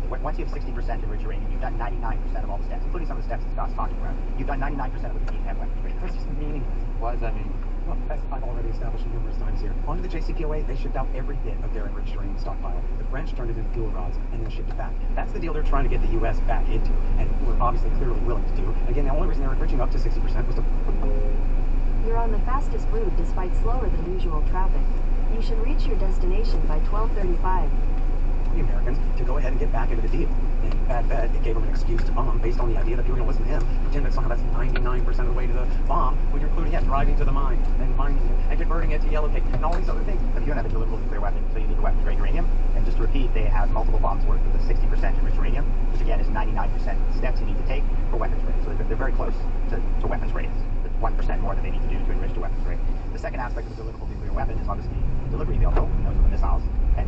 Once you have 60% enriched uranium, you've done 99% of all the steps, including some of the steps that Scott's talking about. You've done 99% of what you need to have weapons grade. That's just meaningless. Why does that mean? Well, as I've already established numerous times here, onto the JCPOA, they shipped out every bit of their enriched uranium stockpile. The French turned it into fuel rods and then shipped it back. That's the deal they're trying to get the U.S. back into, and we're obviously clearly willing to do. Again, the only reason they were enriching up to 60% was to... You're on the fastest route despite slower than usual traffic. You should reach your destination by 12:35. The Americans to go ahead and get back into the deal. And bad bet, it gave them an excuse to bomb based on the idea that people don't listen to him. Pretend that somehow that's 99% of the way to the bomb when you're including, yes, driving to the mine and mining it and converting it to yellow cake and all these other things. But you don't have a deliverable nuclear weapon, so you need a weapons grade uranium. And just to repeat, they have multiple bombs worth of the 60% enriched uranium, which again is 99% steps you need to take for weapons grade. So they're very close to weapons grade. It's 1% more than they need to do to enrich to weapons grade. The second aspect of a deliverable nuclear weapon is obviously delivery vehicle, and those are the missiles. And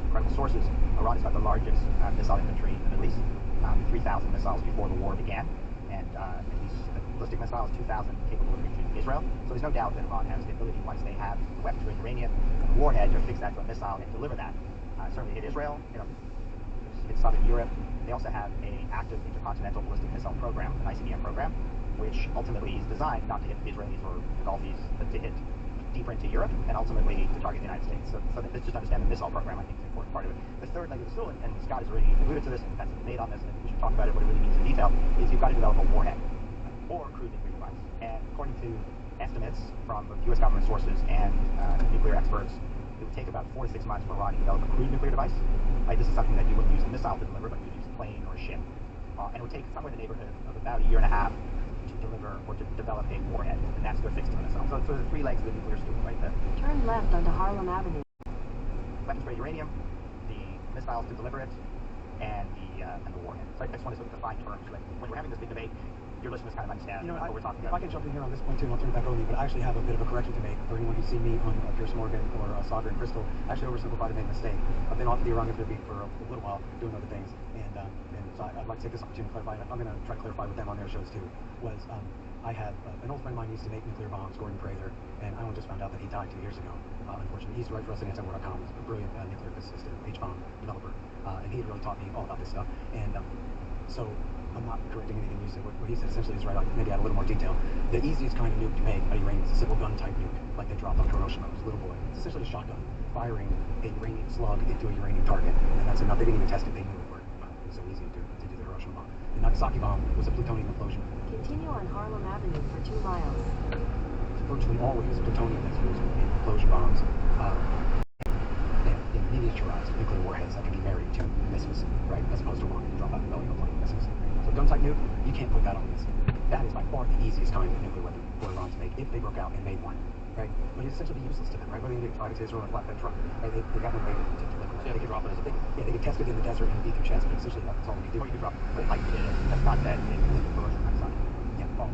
incredible sources. Iran has got the largest missile infantry in the Middle East, 3,000 missiles before the war began, and these ballistic missiles, 2,000 capable of reaching Israel. So there's no doubt that Iran has the ability, once they have weapons grade uranium and a warhead, to fix that to a missile and deliver that. Certainly hit Israel, hit Southern Europe. They also have an active intercontinental ballistic missile program, an ICBM program, which ultimately is designed not to hit the Israelis or the Gulfies, but to hit deeper into Europe and ultimately to target the United States. So let's just understand the missile program, I think, is an important part of it. The third leg of the stool, and Scott has already alluded to this, and that's made on this, and I think we should talk about it, what it really means in detail, is you've got to develop a warhead or a crude nuclear device. And according to estimates from both U.S. government sources and nuclear experts, it would take about 4 to 6 months for Iran to develop a crude nuclear device. This is something that you wouldn't use a missile to deliver, but you would use a plane or a ship. And it would take somewhere in the neighborhood of about a year and a half to deliver or to develop a warhead, and that's to affix to the missile. So the three legs of the nuclear stool, right there. Turn left onto Harlem Avenue. Weapons grade uranium, the missiles to deliver it, and the warhead. So I just want to sort of define terms. Like when we're having this big debate, your listeners kind of understand what we're talking about. If I can jump in here on this point too, and I'll turn it back over to you, but I actually have a bit of a correction to make for anyone who's seen me on Pierce Morgan or Sagar and Crystal. I actually oversimplified and made a mistake. I've been off the Iran nuclear beat for a little while, doing other things, and so I'd like to take this opportunity to clarify. I'm going to try to clarify with them on their shows too. I had an old friend of mine used to make nuclear bombs, Gordon Prather, and I only just found out that he died 2 years ago. Unfortunately, he used to write for us at antiwar.com. He's a brilliant nuclear physicist and H-bomb developer, and he had really taught me all about this stuff. And so I'm not correcting anything you said. What he said essentially is right. I'll maybe add a little more detail. The easiest kind of nuke to make out of uranium is a simple gun type nuke, like they dropped on Hiroshima. It was a little boy. It's essentially a shotgun firing a uranium slug into a uranium target, and that's enough. They didn't even test it. They knew it worked. It was so easy to do the Hiroshima bomb. The Nagasaki bomb was a plutonium implosion. Continue on Harlem Avenue for 2 miles. Virtually always plutonium is used in implosion bombs and in miniaturized nuclear warheads that can be married to missiles, right? As opposed to one you drop out of the belly of a plane missiles. So gun type nuke, you can't put that on this. That is by far the easiest kind of nuclear weapon for Iran to make if they broke out and made one, right? But it's essentially useless to them, right? Whether they drive it to Israel or a flatbed truck, right? They got no way to deliver it. Yeah, they could drop it as a big. Yeah, they could test it in the desert and beat their chest, but essentially that's all you do. Or you could drop it like you did that's not dead in Hiroshima. Yeah, well,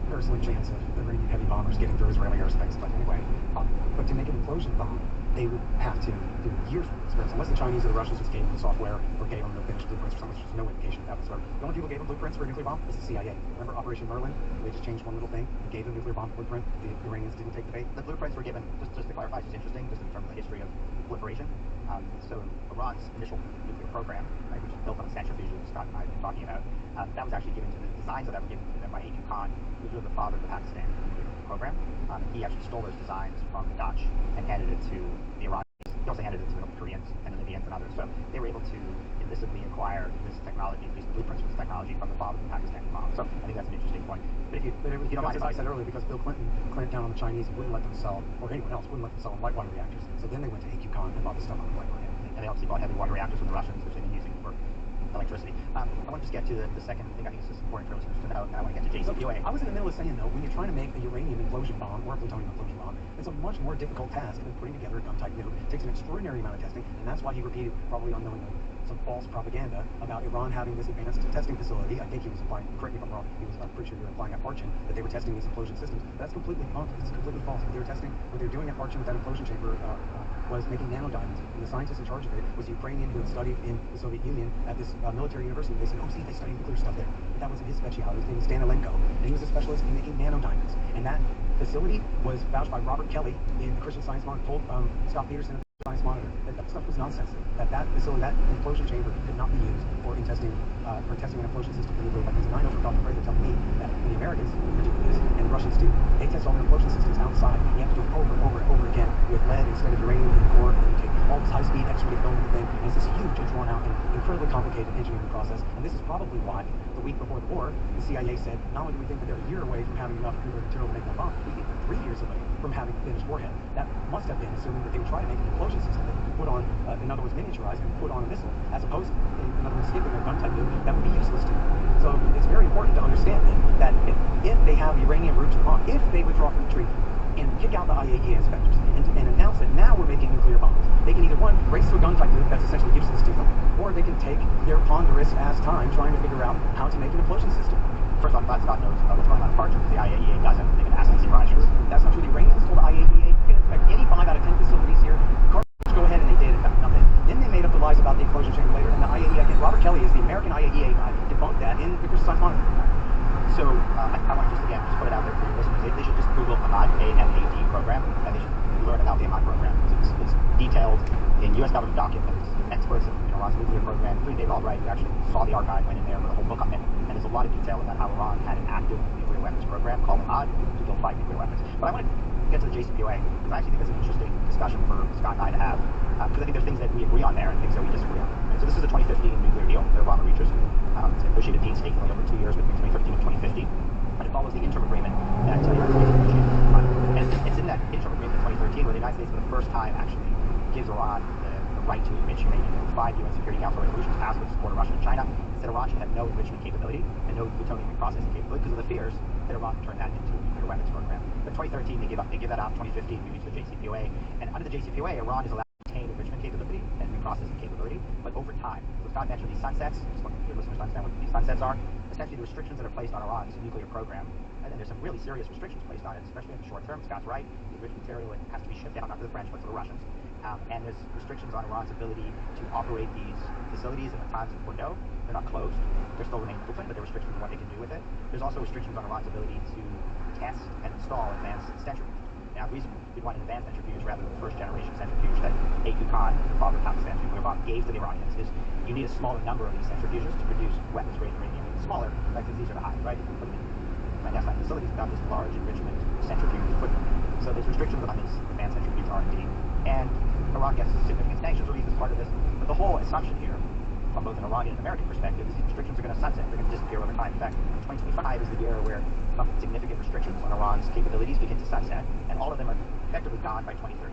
very slim chance of the Iranian heavy bombers getting through Israeli airspace, but anyway. But to make an implosion bomb, they would have to do years of experiments, unless the Chinese or the Russians just gave them the software or gave them the finished blueprints or something. There's no indication that whatsoever. The only people who gave them blueprints for a nuclear bomb was the CIA. Remember Operation Merlin? They just changed one little thing and gave them a nuclear bomb blueprint. The Iranians didn't take the bait. The blueprints were given, just to clarify, it's just interesting, just in terms of the history of proliferation. So Iran's initial nuclear program, right, which is built on the centrifuge that Scott and I have been talking about, that was actually given to the designs of that were given to them by A.Q. Khan, who's really the father of the Pakistan nuclear program. And he actually stole those designs from the Dutch and handed it to the Iranians. He also handed it to the North Koreans and the Libyans and others. So they were able to illicitly acquire this technology, at least the blueprints for this technology, from the father of the Pakistani bomb. So I think that's an interesting point. But if you don't mind, as I said earlier, because Bill Clinton clamped down on the Chinese and wouldn't let them sell, or anyone else wouldn't let them sell light water reactors. So then they went to A.Q. Khan and bought the stuff on the black market. And they obviously bought heavy water reactors from the Russians, which they've been using for electricity. I want to just get to the second thing I think is just important for listeners to know, and I want to get to JCPOA. I was in the middle of saying, though, when you're trying to make a uranium implosion bomb or a plutonium implosion bomb, it's a much more difficult task than putting together a gun-type nuke. It takes an extraordinary amount of testing, and that's why he repeated, probably unknowingly, some false propaganda about Iran having this advanced testing facility. I think he was implying, correct me if I'm wrong, I'm pretty sure you were implying at Parchin that they were testing these implosion systems. That's completely false. It's completely false. What they were testing, what they were doing at Parchin with that implosion chamber was making nanodiamonds, and the scientist in charge of it was a Ukrainian who had studied in the Soviet Union at this military university. They said, oh, see, they study nuclear stuff there. But that wasn't his specialty. His name was Danilenko, and he was a specialist in making nanodiamonds. And that facility was vouched by Robert Kelly in the Christian Science Monitor, told Scott Peterson science monitor that stuff was nonsense. That facility, that implosion chamber, could not be used for testing an implosion system for nuclear weapons. And I know from Dr. Fraser telling me that when the Americans were doing this, and the Russians too, they test all their implosion systems outside. You have to do it over and over and over again with lead instead of uranium in the core. And you take all this high-speed X-ray film and thing, and it's this huge and drawn-out and incredibly complicated engineering process. And this is probably why the week before the war, the CIA said, not only do we think that they're a year away from having enough nuclear material to make one bomb, we think they're 3 years away from having a finished warhead. That must have been assuming that they would try to make an implosion system that would put on, in other words, miniaturized and put on a missile, as opposed to, in other words, skipping a gun-type nuke that would be useless to them. So it's very important to understand then that if they have uranium route to the bomb, if they withdraw from the treaty and kick out the IAEA inspectors and announce that now we're making nuclear bombs, they can either, one, race to a gun-type nuke that's essentially useless to them, or they can take their ponderous ass time trying to figure out how to make an implosion system. First off, glad Scott knows what's going on at Departure, because the IAEA doesn't. They can ask these Iranians. That's not true. The Iranians told the IAEA, you can inspect any 5 out of 10 facilities here. Go ahead, and they did, and found nothing. Then they made up the lies about the implosion chamber later, and the IAEA, again, Robert Kelly is the American IAEA guy, debunked that in the Crystal Science Monitor. So I want to just put it out there for your listeners. They should just Google Ahmad, A-M-A-D program, and they should learn about the Ahmad program. It's detailed in U.S. government documents. Experts in Iran's nuclear program, including David Albright, who actually saw the archive, went in there with a whole book on it. And there's a lot of detail about how Iran had an active nuclear weapons program called Ahmad to build 5 nuclear weapons. But I want to get to the JCPOA, because I actually think it's an interesting discussion for Scott and I to have, because I think there's things that we agree on there and things that we disagree on. And so this is a 2015 nuclear deal. The Obama reachers negotiated painstakingly over 2 years between 2013 and 2015. But it follows the interim agreement that the United States negotiated at the time. And it's in that interim agreement in 2013 where the United States, for the first time, actually gives Iran the right to enrich uranium. There were 5 UN Security Council resolutions passed with support of Russia and China. It said Iran should have no enrichment capability and no plutonium reprocessing capability because of the fears that Iran would turn that into a nuclear weapons program. But 2013, they give that up. 2015, we reach the JCPOA. And under the JCPOA, Iran is allowed to retain enrichment capability and reprocessing capability, but over time. So Scott mentioned these sunsets. Just want your listeners to understand what these sunsets are. Essentially, the restrictions that are placed on Iran's nuclear program, and then there's some really serious restrictions placed on it, especially in the short term. Scott's right. The enriched material has to be shipped down, not to the French, but to the Russians. And there's restrictions on Iran's ability to operate these facilities in the times of Bordeaux. They're not closed. They still remain open, but there are restrictions on what they can do with it. There's also restrictions on Iran's ability to test and install advanced centrifuges. Now, the reason we want an advanced centrifuge rather than the first-generation centrifuge that A.Q. Khan, the father of Pakistan's nuclear bomb, gave to the Iranians is you need a smaller number of these centrifuges to produce weapons-grade uranium. It's smaller, right, because these are the high, right? Put them in clandestine facilities without this large enrichment centrifuge equipment. So there's restrictions on this advanced centrifuge R&D. And Iran gets significant sanctions relief as part of this. But the whole assumption here, from both an Iranian and American perspective, is these restrictions are going to sunset. They're going to disappear over time. In fact, 2025 is the year where some significant restrictions on Iran's capabilities begin to sunset, and all of them are effectively gone by 2031.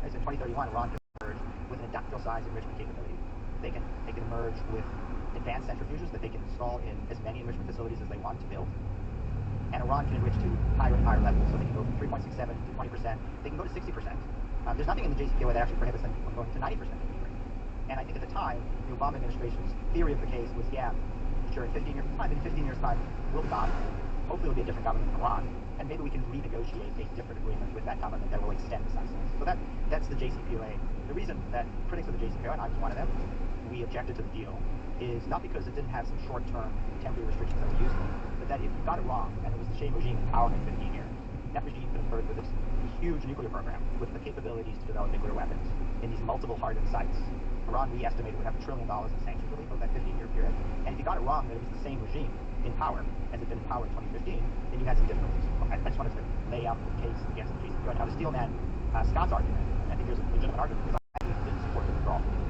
As in 2031, Iran can emerge with an industrial size enrichment capability. They can emerge with advanced centrifuges that they can install in as many enrichment facilities as they want to build. And Iran can enrich to higher and higher levels. So they can go from 3.67 to 20%. They can go to 60%. There's nothing in the JCPOA that actually prohibits them from going to 90% enrichment. And I think at the time, the Obama administration's theory of the case was, yeah, sure, in 15 years' time, we'll stop. Hopefully it'll be a different government in Iran, and maybe we can renegotiate a different agreement with that government that will extend the sunset. So that's the JCPOA. The reason that critics of the JCPOA, and I was one of them, we objected to the deal, is not because it didn't have some short-term temporary restrictions that were useful, but that if you got it wrong, and it was the same regime in power for 15 years, that regime could emerge with this huge nuclear program, with the capabilities to develop nuclear weapons in these multiple hardened sites. Iran, we estimated, would have $1 trillion in sanctions relief over that 15-year period. And if you got it wrong that it was the same regime in power as it had been in power in 2015, then you had some difficulties. I just wanted to lay out the case against the JCPOA. Now, the Steelman, Scott's argument, I think there's a legitimate argument, because I didn't support the withdrawal from the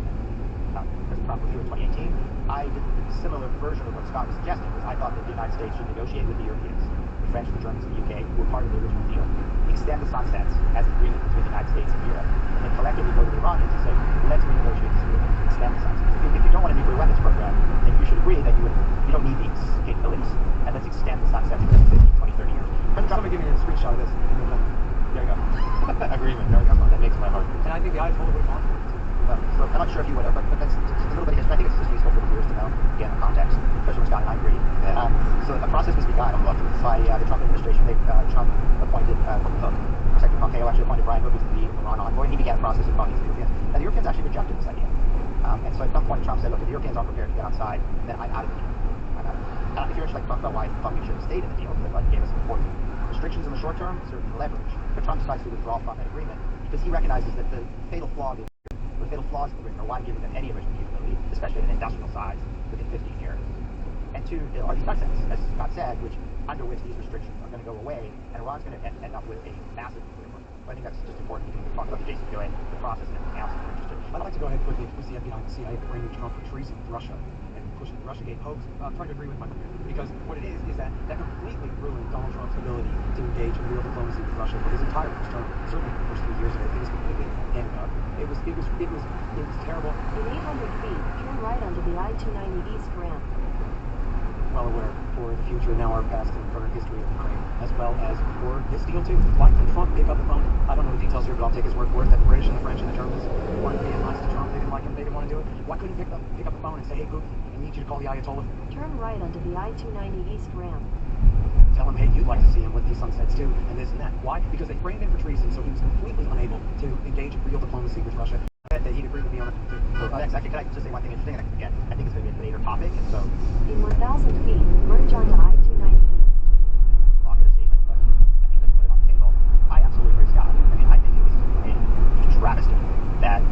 because Trump was here in 2018. I did a similar version of what Scott was suggesting, because I thought that the United States should negotiate with the Europeans, the French, the Germans, and the UK, who were part of the original deal, extend the sunsets as an agreement between the United States and Europe, and then collectively go to the Iranians and say, let's renegotiate this agreement, extend the sunsets. If you don't want a nuclear weapons program, then you should agree that you don't need these capabilities, and let's extend the sunsets for 15, 20, 30 years. Somebody give me a screenshot of this. There you go. Agreement. There we go. That makes my heart. And I think the Ayatollah would want it. So I'm not sure if you would have, but that's a little bit of history. I think it's just useful for the viewers to know, again, the context, especially when Scott and I agree. Yeah. So a process was begun by the Trump administration. Trump appointed Secretary Pompeo actually appointed Brian Hook, who's the Iran envoy, and he began a process of talking to the Europeans. Now, the Europeans actually rejected this idea. And so at some point, Trump said, look, if the Europeans aren't prepared to get outside, then I'm out of the deal. If you're interested, like, talk about why he thought we should have stayed in the deal, because it gave us important restrictions in the short term, certain leverage. But Trump decides to withdraw from that agreement because he recognizes that the fatal flaw of the fatal flaws in the rig, or why giving them any original capability, especially at an industrial size within 15 years. And two, are these nonsense, as Scott said, under which these restrictions are going to go away, and Iran's going to end up with a massive nuclear program. I think that's just important. We can talk about the JCPOA, the process, and everything else if you're interested. I'd like to go ahead quickly and push the FBI and the CIA framing Trump for treason with Russia and pushing the Russiagate hoax. I'm trying to agree with my friend, because what it is that completely ruined Donald Trump's ability to engage in real diplomacy with Russia for his entire first term, certainly for the first 3 years of it. It was completely ended up. It was terrible. In 800 feet, turn right onto the I-290 East ramp. Well aware for the future, now our past and current history of Ukraine, as well as for this deal too. Why couldn't Trump pick up the phone? I don't know the details here, but I'll take his word for it that the British and the French and the Germans weren't being nice to Trump. They didn't like him. They didn't want to do it. Why couldn't he pick up the phone and say, hey, Google, I need you to call the Ayatollah? Turn right onto the I-290 East ramp. Tell him, hey, you'd like to see him with these sunsets too, and this and that. Why? Because they framed him for treason, so he was completely unable to engage in real diplomacy with Russia. That he'd agree with me on it. So, next, can I just say one thing interesting? And again, I think it's going to be a later topic, and so In 1,000 feet, merge onto I-290 East. I'll get a statement, but I think let's put it on the table. I absolutely agree with Scott. I mean, I think it was a travesty that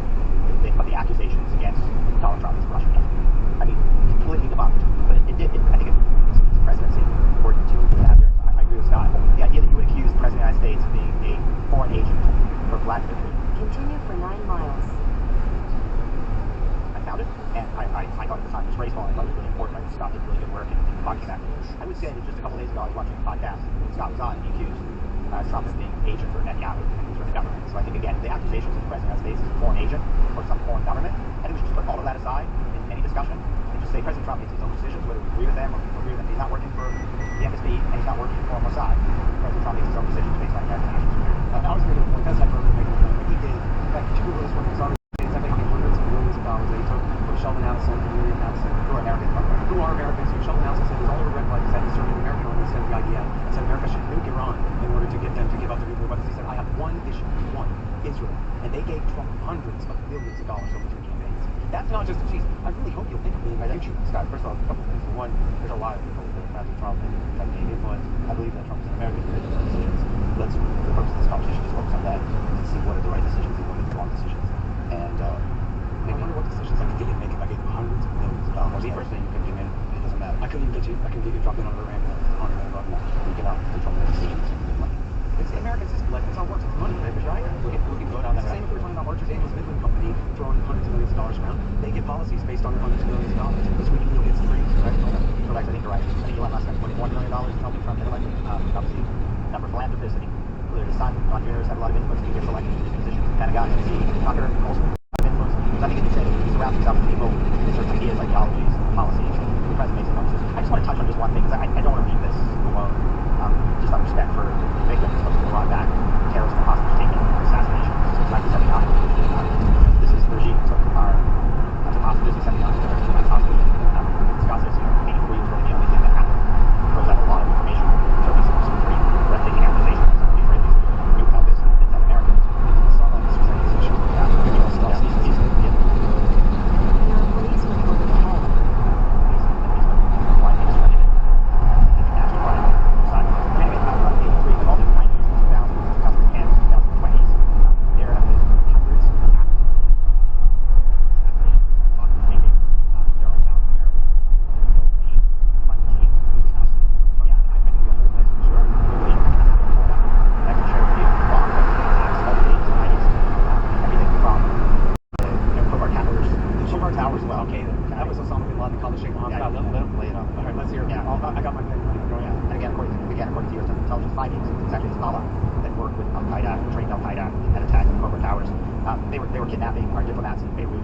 the accusations against Donald Trump is Russian. I mean, completely debunked. But I think it's presidency or two disasters. I agree with Scott. The idea that you would accuse the President of the United States of being a foreign agent for Vladimir Putin. Continue for 9 miles. I found it, and I thought at the time it was graceful, and I thought it was really important. I think Scott did really good work in debunking that. I would say that just a couple days ago, I was watching a podcast, and Scott was on, and he accused Trump of being an agent for Netanyahu and for the government. So I think, again, the accusations of the President of the United States is a foreign agent for some foreign government. I think we should just put all of that aside in any discussion, and just say President Trump makes his own decisions, whether we agree with them or agree with them. He's not working for the FSB, and he's not working for Mossad. President Trump makes his own decisions based on American national security. I was making a point. That's that Berman making a point. What he did, in fact, you Google this one, it's already exactly how many hundreds of millions of dollars that he took from Sheldon Adelson and William Adelson, who are Americans, by the way. Who are Americans? So Sheldon Adelson said his only regret was that he served in the American army instead of the IDF, and said America should nuke Iran in order to get them to give up their nuclear weapons. He said, I have one issue, one, Israel. And they gave Trump hundreds of millions of dollars over 3 campaigns. That's not just a cheese. I really hope you'll think of me in the future. Scott, first of all, a couple things. For one, there's a lot of people that President Trump and President influence. I believe that Trump is an American who makes his own decisions. Let's, for the purpose of this conversation, just focus on that and see what are the right decisions and what are the wrong decisions. And I wonder what decisions I could get him make if I gave him hundreds of millions of dollars. me personally, you couldn't get in. It doesn't matter. I couldn't even get you. I couldn't get you dropped in on the ramp on the button. You cannot control the decisions. It's the American system. That's how it works. It's money, right? We can go down that. Same if we're talking about Archer Daniels Midland Company throwing hundreds of millions of dollars around. They get policies based on their hundreds of millions of dollars. This week you'll get free, right? Correct. I think you're right. I think Elon Musk spent $21 million to help Trump get elected. Obviously, a number of philanthropists. I think clearly his son, John Jr., has had a lot of influence to get elected to these positions. The Pentagon, NBC, Tucker, also have influence. So I think, as you said, he surrounds himself with people with certain ideas, ideologies, policies. The president makes his own decisions. I just want to touch on just one thing, because I don't want to leave this alone. Just out of respect for the victims of the Iran-backed terrorist and hostage-taking assassination since 1979. This is the regime that took hostages in 79. Took mass hostages. Scott says, 83 was really the only thing that happened. It throws out a lot of information. Certainly some pretty breathtaking accusations. These rapists knew about this, and that Americans saw that this was an accusation. There are police reported ahead. They were kidnapping our diplomats in Beirut.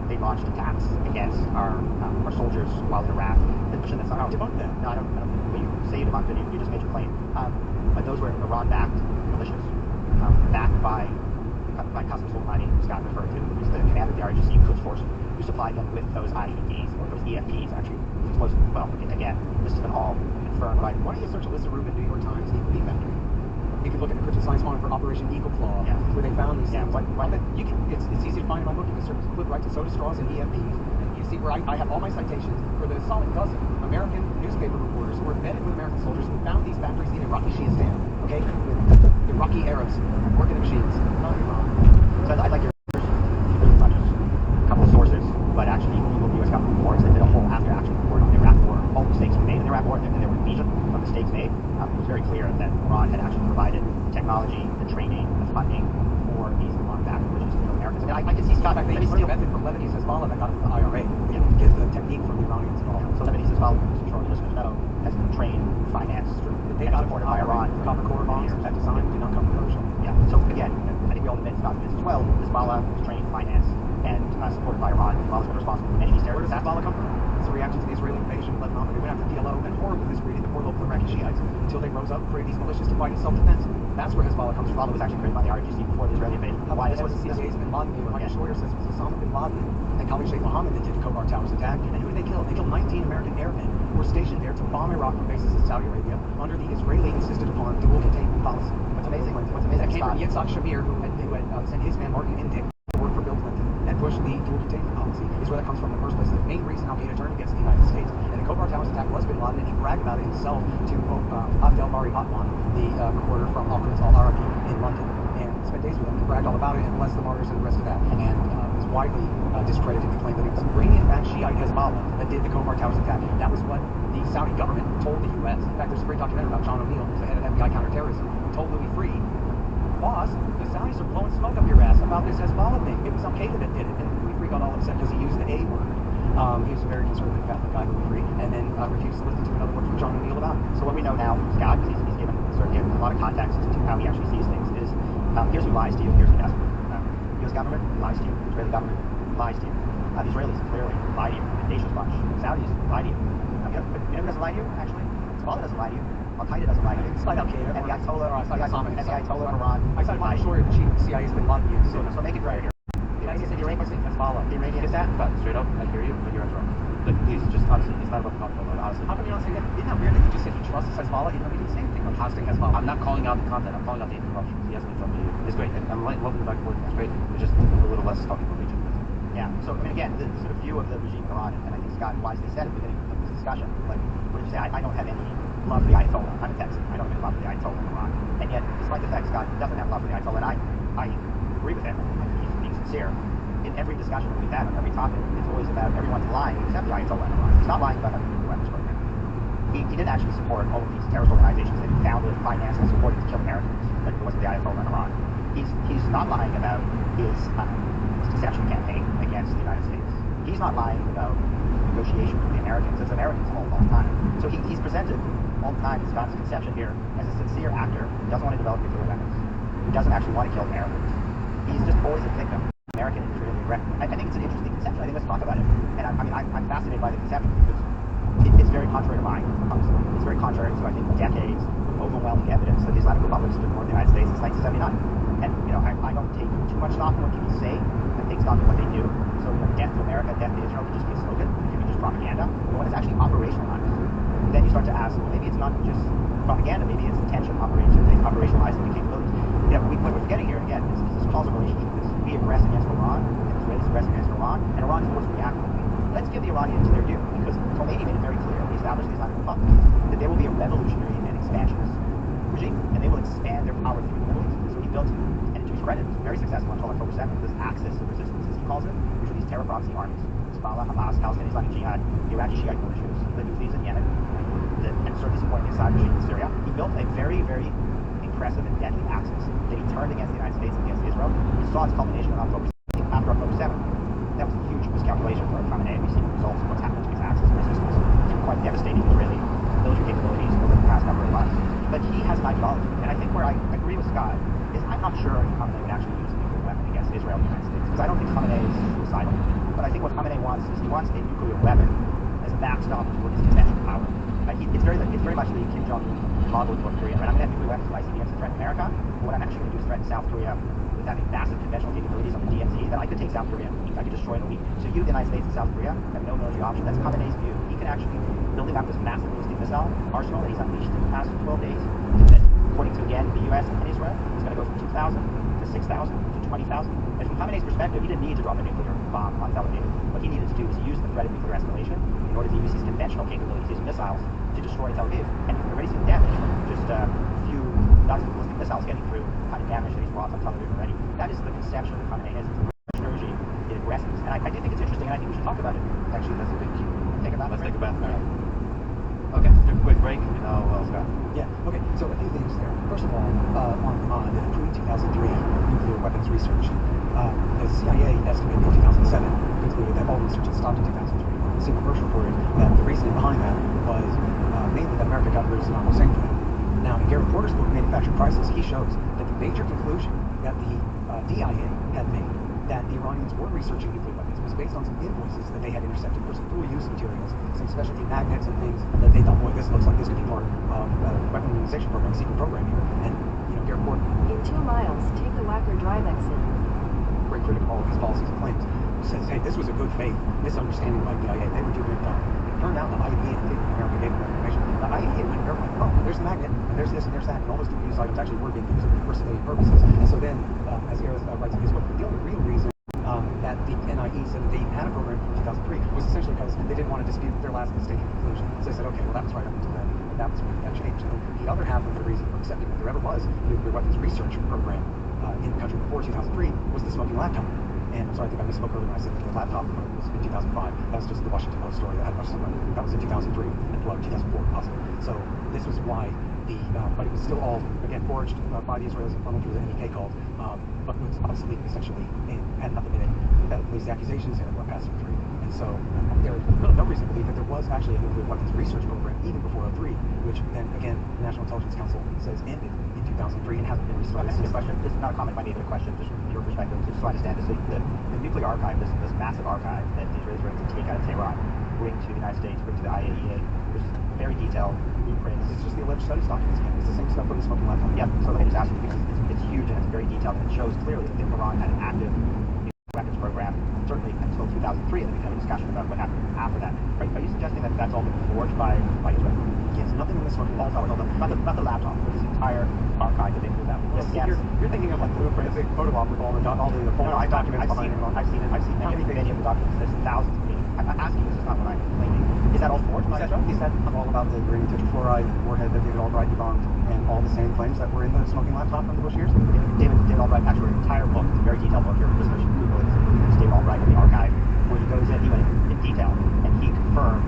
They launched attacks against our soldiers while in Iraq. That's not how debunk that. No, I don't. Well, you say you debunked it. You just made your claim. But those were Iran-backed militias, backed by Qasem Soleimani, who Scott referred to, who's the commander of the RGC Quds Force, who supplied them with those IEDs or those EFPs, actually explosive. Well, again, this has been all confirmed by. Why don't you search Alyssa Rubin, New York Times, EFP factory? You can look at the Christian Science Monitor for Operation Eagle Claw, where they found these things. It's easy to find in my book. You can click right to soda straws and EFPs, and you see where I have all my citations for the solid dozen American newspaper reporters who were vetted with American soldiers who found these factories in Iraqi Shiistan, okay, with Iraqi Arabs working the machines, not Iran. So I'd like your Scott, In fact, they let me learned steal. a method from Lebanese Hezbollah that got it from the IRA. Yeah. Get the technique from the Iranians and all. So Lebanese Hezbollah, I'm sure the listeners know, has been trained, financed, They and got supported by Iran. Copper core bombs for years. at design did not come from Russia. Yeah. So again, I think we all admit Scott admits as well. Hezbollah was trained, financed, and supported by Iran. Hezbollah's been responsible for many of these Where terrorist does attacks. Hezbollah come from? It's a reaction to the Israeli invasion of Lebanon. They went after PLO and horribly mistreated the poor local Iraqi Shiites until they rose up and created these militias to fight in self-defense. That's where Hezbollah comes from. Hezbollah was actually created by the IRGC before the Israeli invasion. Why this was the CIA's bin Laden. Michael Schroyer says it was Osama bin Laden and Khalid Sheikh Mohammed that did the Khobar Towers attack. And who did they kill? They killed 19 American airmen who were stationed there to bomb Iraq from bases in Saudi Arabia under the Israeli insisted upon dual containment policy. What's amazing, That came from Yitzhak Shamir, who had sent his man Martin Indyk to work for Bill Clinton and push the dual containment policy. Is where that comes from in the first place. The main reason Al Qaeda turned against the United States and the Khobar Towers attack was bin Laden, and he bragged about it himself to Abdel Bari Atwan, the reporter from Al-Quds Al-Arabi in London, and spent days with him. He bragged all about it and blessed the martyrs and the rest of that, and was widely discredited to claim that it was Iranian-backed Shiite Hezbollah that did the Khobar Towers attack. That was what the Saudi government told the U.S. In fact, there's a great documentary about John O'Neill, who's the head of FBI counterterrorism, who told Louis Freeh, boss, the Saudis are blowing smoke up your ass about this Hezbollah thing. It was Al Qaeda that did it, and Louis Freeh got all upset because he used the A word. He was a very conservative Catholic guy, Louis Freeh, and then refused to listen to another word from John O'Neill about it. So what we know now, Scott, because he's given a lot of context to how he actually sees things, is here's who lies to you, here's who doesn't. U.S. government lies to you, Israeli government lies to you. The Israelis clearly lie to you, the Daesh bunch. Saudis lie to you. But you know who doesn't lie to you, actually? Hezbollah doesn't lie to you. Al-Qaeda doesn't lie to you. It's like Al Qaeda. And the Ayatollah, or of Iran. I cited Michael Schroyer, the chief of the CIA's bin Laden. So make it right here. The Iranians think Hezbollah. The Iranians. Is that straight up? I hear you, but you're wrong. But please, just honestly, it's not about the content, but honestly. How come you're not saying that? Isn't that weird that you just said he trusts Hezbollah, even though he did the same thing on hosting Hezbollah? I'm not calling out the content. I'm calling out the interruptions. He hasn't interrupted you. It's great. And I'm loving the back and forth. It's great. It's just a little less talking about each other. Yeah. So I mean, again, the sort of view of the regime in Iran, and I think Scott wisely said at the beginning of this discussion, like, what did you say? I don't have any love for the Ayatollah. I'm a Texan. I don't have any love for the Ayatollah in Iran. And yet, despite the fact Scott doesn't have love for the Ayatollah, and I agree with him, and he's being sincere. In every discussion that we've had on every topic, it's always about everyone's lying except the Ayatollah in Iran. He's not lying about having a nuclear weapons program. He didn't actually support all of these terrorist organizations that he founded, financed, and supported to kill Americans. Like it wasn't the Ayatollah in Iran. He's not lying about his deception campaign against the United States. He's not lying about negotiations with the Americans, as Americans all the time. So he's presented all the time, Scott's conception here, as a sincere actor who doesn't want to develop nuclear weapons, who doesn't actually want to kill Americans. He's just always a victim. American Israeli aggressor. I think it's an interesting conception. I think let's talk about it. And I'm fascinated by the conception because it's very contrary to mine. Obviously, it's very contrary to I think decades of overwhelming evidence that the Islamic republics stood north of the United States since 1979. And I don't take too much stock in what people say. I take stock in what they do. So death to America, death to Israel can just be a slogan. It can be just propaganda. But when it's actually operationalized, then you start to ask, well, maybe it's not just propaganda. Maybe it's intention operationalizing the capabilities. What we're forgetting here again is this causal relationship. We aggress against Iran, and Israelis aggress against Iran, and Iran is forced to react. Let's give the Iranians their due, because Khomeini made it very clear when he established the Islamic Republic that there will be a revolutionary and expansionist regime, and they will expand their power through the Middle East. So he built, and to his credit, was very successful until October 7th, this axis of resistance, as he calls it, which are these terror proxy armies, Hezbollah, Hamas, Palestinian Islamic Jihad, the Iraqi Shiite militias, the Houthis in Yemen, and certainly supporting the Assad regime in Syria. He built a very, very impressive and deadly axis that he turned against the United States and against Israel. We saw its culmination on after October 7th. That was a huge miscalculation for Khamenei. We've seen the results of what's happened to his axis of resistance. It's been quite devastating Israeli military capabilities over the past number of months. But he has an ideology, and I think where I agree with Scott is I'm not sure Khamenei would actually use a nuclear weapon against Israel and the United States, because I don't think Khamenei is suicidal. But I think what Khamenei wants is he wants a nuclear weapon as a backstop for his conventional power. It's very much the Kim Jong-un model of North Korea. Right? I'm going to have nuclear weapons with ICBMs to threaten America, but what I'm actually going to do is threaten South Korea with having massive conventional capabilities on the DMZ that I could take South Korea in a week. I could destroy in a week. So you, the United States and South Korea, have no military option. That's Khamenei's view. He can actually building up this massive ballistic missile arsenal that he's unleashed in the past 12 days. That, according to, again, the U.S. and Israel, is going to go from 2,000 to 6,000 to 20,000. And from Khamenei's perspective, he didn't need to drop a nuclear bomb on Tel Aviv. What he needed to do was use the threat of nuclear escalation in order to use his conventional capabilities, his missiles, to destroy Tel Aviv. And you've already seen damage. Just a few dozen ballistic missiles getting through the kind of damage that he's wrought on Tel Aviv already. That is the conception that Khamenei has. It's a revolutionary regime. It aggresses. And I do think it's interesting, and I think we should talk about it. Actually, that's a big key. Take a bath. Let's take a bath. All right. Okay, take a quick break, and I'll Scott. Yeah, okay, so a few things there. First of all, on the pre-2003 nuclear weapons research, the CIA estimated concluded that all research had stopped in 2003. Seymour Hersh reported that the reasoning behind that was mainly that America got rid of Saddam Hussein. Now, in Garrett Porter's book, Manufactured Crisis, he shows that the major conclusion that the DIA had made, that the Iranians were researching nuclear weapons, was based on some invoices that they had intercepted for some dual-use materials, some specialty magnets and things that they thought, boy, this looks like this could be part of the weaponization program, secret program here. And, Garrett Porter, in 2 miles, take the Wacker Drive exit. great critic of all of these policies and claims, says, hey, this was a good faith misunderstanding by the DIA. They were doing it done. It turned out the IAEA didn't America gave them information. The IAEA went and verified, oh, there's the magnet, and there's this, and there's that, and all those dual-use items actually were being used for civilian purposes. And so then, as Gareth writes in his book, the only real reason that the NIE said that they even had a program from 2003 was essentially because they didn't want to dispute their last mistaken conclusion. So they said, okay, well, that was right up until then, and that was when that changed. And the other half of the reason for accepting that there ever was a nuclear weapons research program in the country before 2003 was the smoking laptop. And so I think I misspoke earlier when I said that the laptop was in 2005. That was just the Washington Post story that had much similar. That was in 2003 and 2004 possibly. So this was why but it was still all, again, forged by the Israelis and funneled through the NEK called, but was obsolete essentially and had nothing in it. At least the accusations were passed through. And so there is really no reason to believe that there was actually a nuclear weapons research program even before 2003, which then again the National Intelligence Council says ended in 2003 and hasn't been restarted. This question is not a comment by me, but a question just from your perspective, just so I understand this. The nuclear archive, this massive archive that the Israelis were able to take out of Tehran, bring to the United States, bring to the IAEA, there's very detailed blueprints. It's just the alleged studies documents again. It's the same stuff from the smoking laptop. Yeah, so let me just ask you, because it's huge and it's very detailed, and it shows clearly that Iran had an active nuclear weapons program, certainly until 2003, and then we can have a discussion about what happened after that. Are you suggesting that that's all been forged by Israel? Yes, nothing in the smoking laptop. Not the laptop, but this entire archive that they moved out. Yes, you're thinking of like blueprint, a big photo op with all the documents behind it. I've seen many of the documents. There's thousands of pages. I'm asking you, this is not what I'm claiming. Is that all forged by Israel? Is that all about the uranium tetrafluoride warhead that David Albright debunked and all the same claims that were in the smoking laptop from the Bush years? David Albright actually wrote an entire book. It's a very detailed book. Your listeners should Google it. It's David Albright in the archive, where he goes in, he went in detail, and he confirms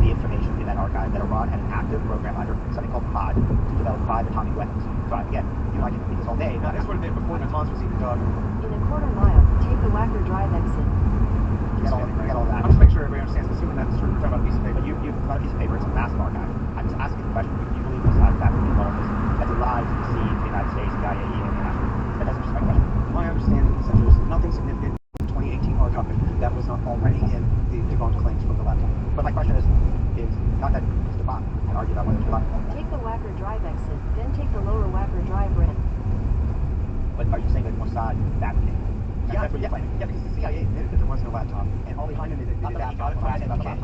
the information in that archive that Iran had an active program under something called MOD to develop 5 atomic weapons. So again, you and I can read this all day. Now this would have been before Natanz was even dug. In a 1/4 mile, take the Wacker Drive exit. Get all that. I'm just making sure everybody understands. Assuming that we're talking about a piece of paper. But you've got a piece of paper. It's a massive archive. I'm just asking the question. You believe this that would be one of this that's alive to deceive the United States, the IAEA, and international. But that's just my question. My understanding is that there's nothing significant in the 2018 archive that was not already in the debunked claims from the laptop. But my question is not that it's debunked and argue about whether it's debunked. Take the Wacker Drive exit, then take the lower Wacker Drive ramp. But are you saying that Mossad fabricated? Yeah, that's what you're claiming. Yeah, because the CIA admitted that there was no laptop, and all behind him admitted that he got it from the NEK.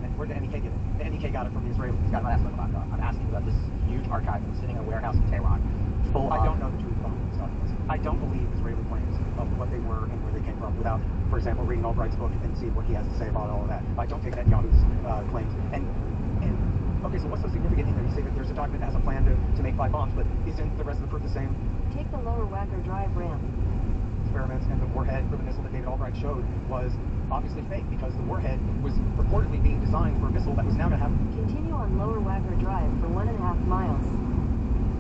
And where did the NEK get it? The NEK got it from the Israelis. I'm not asking about the laptop. I'm asking about this huge archive that's sitting in a warehouse in Tehran. I don't know the truth behind these documents. I don't believe Israeli claims of what they were and where they came from without, for example, reading Albright's book and seeing what he has to say about all of that. I don't take Netanyahu's claims. And okay, so what's so significant in there? You say that there's a document that has a plan to make 5 bombs, but isn't the rest of the proof the same? Take the lower Wacker Drive ramp. Experiments and the warhead for the missile that David Albright showed was obviously fake because the warhead was reportedly being designed for a missile that was now going to have Continue on lower Wacker Drive for 1.5 miles.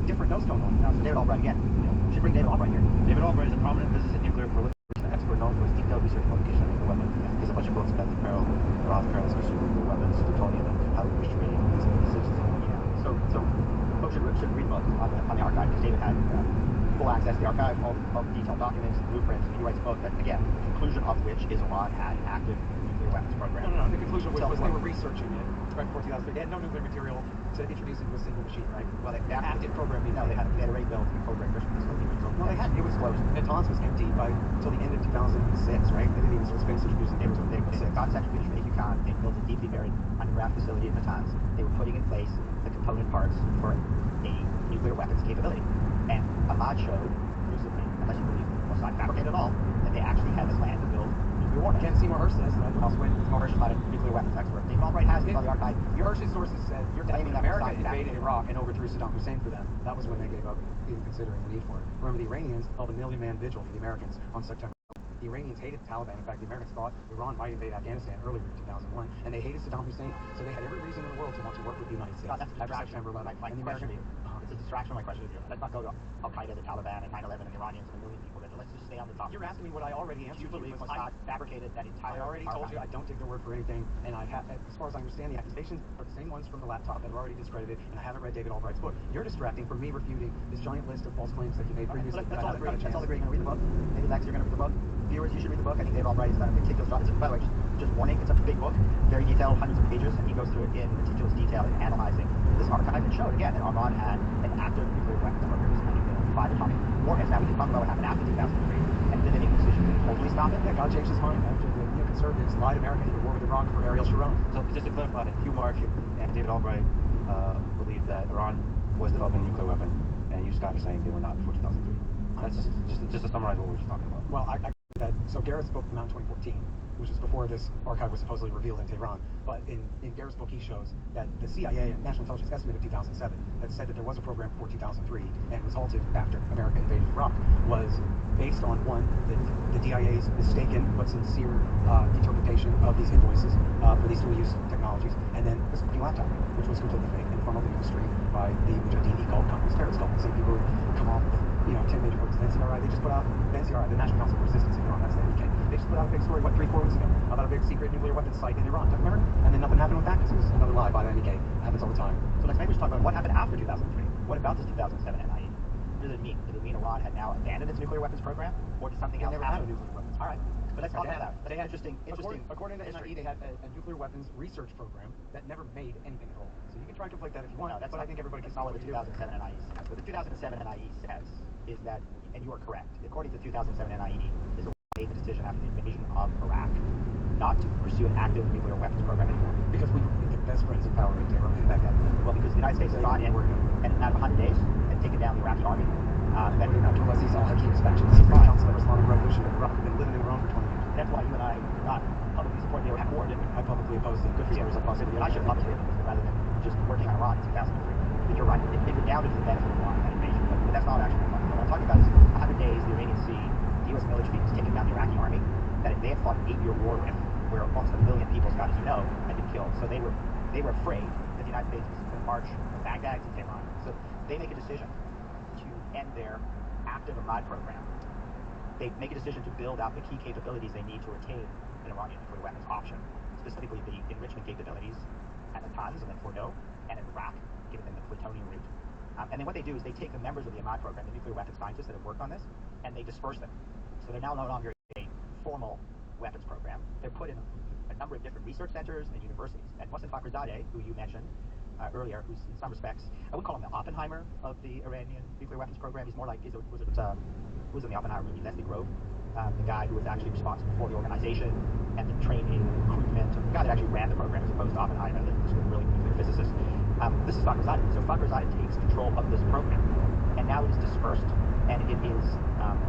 different nose cone on it. Now, so David Albright again. We should bring David Albright here. David Albright is a prominent physicist in nuclear proliferation expert known for his detailed research publication on nuclear weapons. There's a bunch of books about the peril, Iran's perilous mission of nuclear weapons, plutonium, and how to push uranium in 1960s. Yeah. So folks should read the book on the archive, because David had full access to the archive, all the detailed documents, blueprints, and he writes a book that, again, the conclusion of which is Iran had an active nuclear weapons program. No. The conclusion was they were researching it right before 2003. They had no nuclear material to introduce into a single machine, right? Well, they active program. No, they had already built a program for this. No, they had. It was closed. Natanz was empty until the end of 2006, right? They didn't even start introducing it. They got centrifuge from Ifukan. They built a deeply buried underground facility in Natanz. They were putting in place the component parts for a nuclear weapons capability. And Ahmad showed, conclusively, unless you believe Mossad fabricated at all, that they actually had the plan to build nuclear warheads. Again, Seymour Hersh says that. Seymour Hersh is not a nuclear weapons expert. David Albright has it on the archive. Hersh's sources said you're claiming that America invaded Iraq and overthrew Saddam Hussein for them. That was when they gave up even considering the need for it. Remember, the Iranians held a 1 million man vigil for the Americans on September. The Iranians hated the Taliban. In fact, the Americans thought Iran might invade Afghanistan earlier in 2001, and they hated Saddam Hussein. So they had every reason in the world to want to work with the United States. That's a distraction. September 11th. And the Americans, it's a distraction. My question is, let's not go to Al Qaeda, the Taliban, and 9/11, and the Iranians, and a million people. Let's just stay on the top. You're asking me what I already answered. You believe because Mossad fabricated that entire I already told you I don't take their word for anything, and as far as I understand, the accusations are the same ones from the laptop that are already discredited, and I haven't read David Albright's book. You're distracting from me refuting this giant list of false claims that you made previously. Let's all agree. Let's all agree. You're going to read the book. Maybe Lex, you're going to read the book. Viewers, you should read the book. I think David Albright has done a meticulous job. By the way, just warning, it's a big book, very detailed, hundreds of pages, and he goes through it in meticulous detail in analyzing this archive and showed again that Iran had an active nuclear weapons program. It was kind of 5 atomic warheads. Now we can talk about what happened after 2003, and did they make a decision to totally stop it? Yeah, God changed his mind after the neoconservatives lied America into war with Iraq for Ariel Sharon. So just to clarify, Hugh Mark and David Albright believe that Iran was developing a nuclear weapon, and you, Scott, are saying they were not before 2003. That's just to summarize what we're just talking about. Well, so Garrett's book came out in 2014, which was before this archive was supposedly revealed in Tehran. But in Garrett's book, he shows that the CIA and National Intelligence Estimate of 2007 that said that there was a program before 2003 and was halted after America invaded Iraq was based on, one, the DIA's mistaken but sincere interpretation of these invoices for these dual-use technologies, and then the smoking laptop, which was completely fake and funneled into the stream by the Mujahideen cult, Congress terrorist cult, the same people who come off with 10 major books. NCRI, they just put out NCRI, the National Council for Resistance in Iran, that's the NK. They just put out a big story, 3-4 weeks ago, about a big secret nuclear weapons site in Iran. Remember? And then nothing happened with that because it was another lie by the NK. It happens all the time. So let's maybe just talk about what happened after 2003. What about this 2007 NIE? What does it mean? Does it mean Iran had now abandoned its nuclear weapons program, or did something else never had a happen? nuclear weapons All right, but let's talk They about had- that. That's interesting. According to history. NIE, they had a nuclear weapons research program that never made anything at all. So you can try to conflate that if you want, No, that's but not, I think everybody can that's not what the see what 2007 NIE says. What the 2007 NIE says is that, and you are correct, according to the 2007 NIE, Israel made the decision after the invasion of Iraq not to pursue an active nuclear weapons program anymore. because we were the best friends in power in Tehran back then. Well, because the United States has gone in and out of 100 days and taken down the Iraqi army. Then Abdulaziz al-Hakim Inspection, Supreme Council of Islamic Revolution of Iraq, been living in Iran for 20 years. that's why you and I did not publicly support the Iraq war, didn't we? I publicly opposed it. Good for you. As far as possible. And I should have publicly opposed it rather than just working on Iran in 2003. But you're right. It redounded to the benefit of Iran, that invasion. But that's not actually what I'm talking about. Is 100 days, the Iranian Sea, the U.S. military has taken down the Iraqi army that they had fought an 8-year war with, where almost 1 million people, Scott, as you know, had been killed. So they were afraid that the United States was going to march from Baghdad to Tehran. So they make a decision to end their active Ahmad program. They make a decision to build out the key capabilities they need to retain an Iranian nuclear weapons option, specifically the enrichment capabilities at Natanz and then Fordow, and in Iraq, giving them the plutonium route. And then what they do is they take the members of the Ahmad program, the nuclear weapons scientists that have worked on this, and they disperse them. So they're now no longer a formal weapons program. They're put in a number of different research centers and universities. And Mohsen Fakhrizadeh, who you mentioned earlier, who's in some respects, I wouldn't call him the Oppenheimer of the Iranian nuclear weapons program. He's more like, who was in the Oppenheimer movie, Leslie Grove, the guy who was actually responsible for the organization and the training, recruitment, the guy that actually ran the program as opposed to Oppenheimer, this really nuclear physicist. This is Fakhrizadeh. So Fakhrizadeh takes control of this program, and now it is dispersed, and it is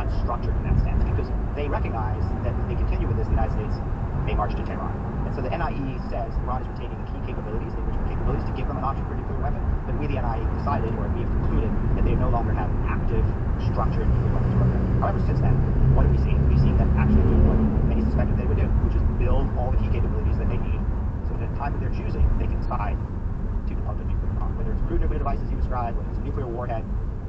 unstructured in that sense, because they recognize that if they continue with this, the United States may march to Tehran. And so the NIE says Iran is retaining the key capabilities, the enrichment capabilities, to give them an option for a nuclear weapon. But we, the NIE, decided, or we have concluded, that they no longer have an active, structured nuclear weapons program. However, since then, what have we seen? We've seen them actually do what many suspected they would do, which is build all the key capabilities that they need, so that at the time of their choosing, they can decide to develop a nuclear bomb. Whether it's crude nuclear devices you described, whether it's a nuclear warhead,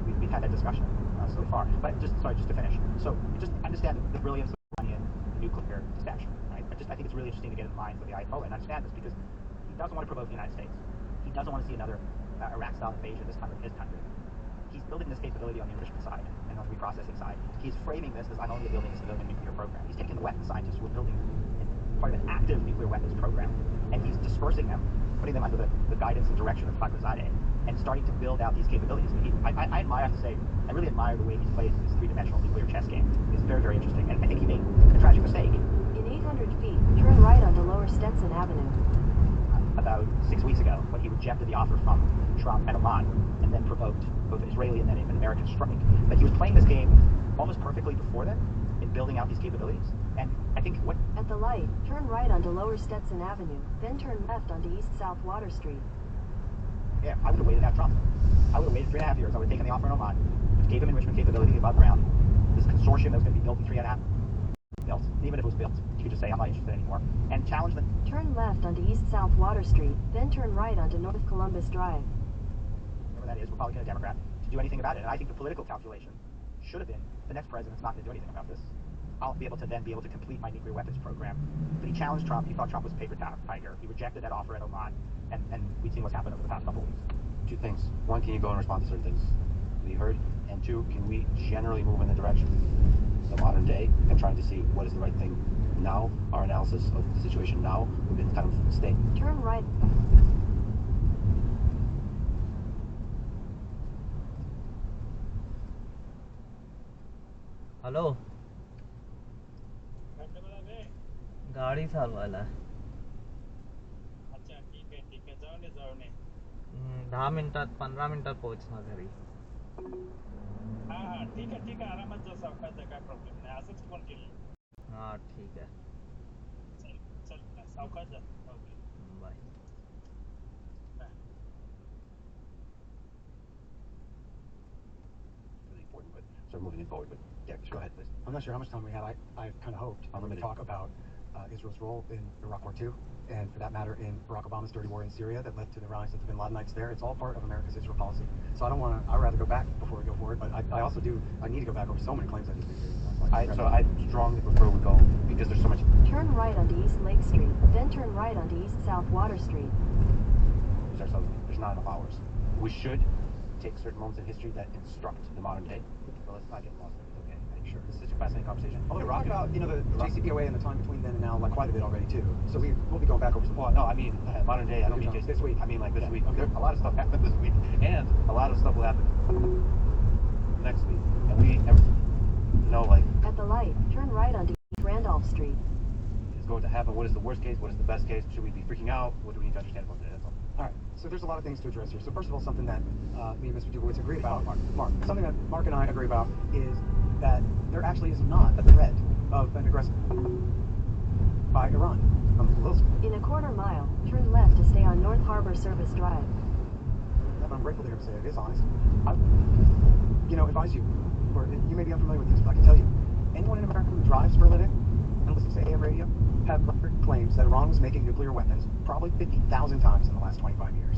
we've had that discussion so far. But just to finish. So just understand the brilliance of Iranian nuclear deception. Right? I think it's really interesting to get in the minds of the Ayatollah and understand this, because he doesn't want to provoke the United States. He doesn't want to see another Iraq-style invasion, this time of his country. He's building this capability on the enrichment side and on the reprocessing side. He's framing this as I'm only building a civilian nuclear program. He's taking the weapons scientists who are building part of an active nuclear weapons program, and he's dispersing them, putting them under the guidance and direction of Fakhrizadeh, and starting to build out these capabilities. I admire, I have to say, I really admire the way he plays this three-dimensional nuclear chess game. It's very, very interesting, and I think he made a tragic mistake. In 800 feet, turn right onto Lower Stetson Avenue. About 6 weeks ago, when he rejected the offer from Trump and Oman, and then provoked both an Israeli and then an American strike. But he was playing this game almost perfectly before then, in building out these capabilities. And I think what... At the light, turn right onto Lower Stetson Avenue, then turn left onto East South Water Street. Yeah, I would have waited out Trump. I would have waited 3.5 years. I would have taken the offer in Oman, which gave him enrichment capability above ground. This consortium that was going to be built in 3.5 built. Even if it was built, you could just say, I'm not interested anymore. And challenge them. Turn left onto East South Water Street, then turn right onto North Columbus Drive. Whatever that is, Republican or Democrat, to do anything about it. And I think the political calculation should have been, the next president's not going to do anything about this. I'll be able to complete my nuclear weapons program. But he challenged Trump. He thought Trump was a paper tiger. He rejected that offer at Oman, and we've seen what's happened over the past couple of weeks. Two things. One, can you go and respond to certain things we heard? And two, can we generally move in the direction of the modern day and trying to see what is the right thing now, our analysis of the situation now, within kind of state? Turn right. Hello गाडी चालवायला अच्छा ठीक आहे जाऊन ये 10 मिनिटात 15 मिनिटात पोहोचणार घरी हा ठीक आहे आरामात जा सावकाश जा काय प्रॉब्लेम नाही असंच फोन केलं हा ठीक आहे चल सावकाश जा okay bye Really important, but start moving it forward. But yeah, go ahead, please. I'm not sure how much time we have. I kind of hoped we would talk about Israel's role in Iraq War II, and for that matter, in Barack Obama's dirty war in Syria that led to the rise of the Bin Ladenites there. It's all part of America's Israel policy. So I don't want to. I'd rather go back before we go forward. But I also do. I need to go back over so many claims I just made. I strongly prefer we go because there's so much. Turn right onto East Lake Street, then turn right onto East South Water Street. There's not enough hours. We should take certain moments in history that instruct the modern day. So let's not get lost in it, okay? Sure. This is such a fascinating conversation. Although we talked about, the JCPOA and the time between then and now, like quite a bit already too. So we'll be going back over some. Well, no, I mean modern day. I don't mean just this week. I mean like this Yeah, week. okay. A lot of stuff happened this week, and a lot of stuff will happen next week. And we never know like At the light, turn right onto East Randolph Street. is going to happen. What is the worst case? What is the best case? Should we be freaking out? What do we need to understand about that? That's all. All right. So there's a lot of things to address here. So first of all, something that me and Mr. Dubowitz agree about, Mark, something that Mark and I agree about is that there actually is not a threat of an aggression by Iran. In a quarter mile, turn left to stay on North Harbor Service Drive. I'm grateful to hear him say it is honest. I, advise you, or you may be unfamiliar with this, but I can tell you, anyone in America who drives for a living and listens to AM radio have heard claims that Iran was making nuclear weapons probably 50,000 times in the last 25 years.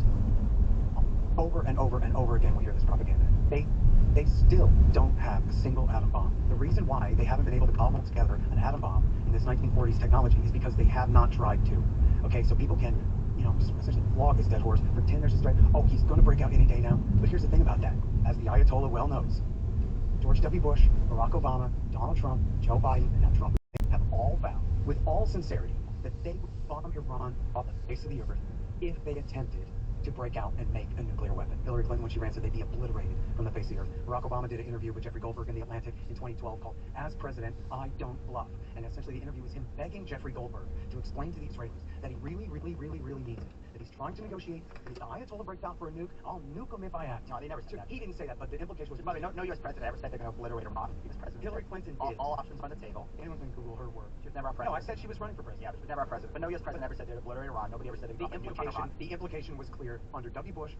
Over and over and over again we hear this propaganda. They still don't have a single atom bomb. The reason why they haven't been able to cobble together an atom bomb in this 1940s technology is because they have not tried to. Okay, so people can, just essentially flog this dead horse, pretend there's a threat. Oh, he's going to break out any day now. But here's the thing about that. As the Ayatollah well knows, George W. Bush, Barack Obama, Donald Trump, Joe Biden, and now Trump have all vowed, with all sincerity, that they would bomb Iran off the face of the earth if they attempted to break out and make a nuclear weapon. Hillary Clinton, when she ran, said they'd be obliterated from the face of the earth. Barack Obama did an interview with Jeffrey Goldberg in The Atlantic in 2012 called As President, I Don't Bluff. And essentially the interview was him begging Jeffrey Goldberg to explain to the Israelis that he really, really, really, really needs it. That he's trying to negotiate. If the Ayatollah breaks out for a nuke, I'll nuke him if I have to. No, they never said that. He didn't say that, but the implication was... By the way, no U.S. president ever said they're going to obliterate Iran. He was president. Hillary Clinton did. All options are on the table. Anyone can Google her work. She was never our No, president. I said she was running for president. Yeah, but she was never our president. But no U.S. president ever said they'd obliterate Iran. Nobody ever said they'd drop a nuke on Iran. The implication was clear under W. Bush,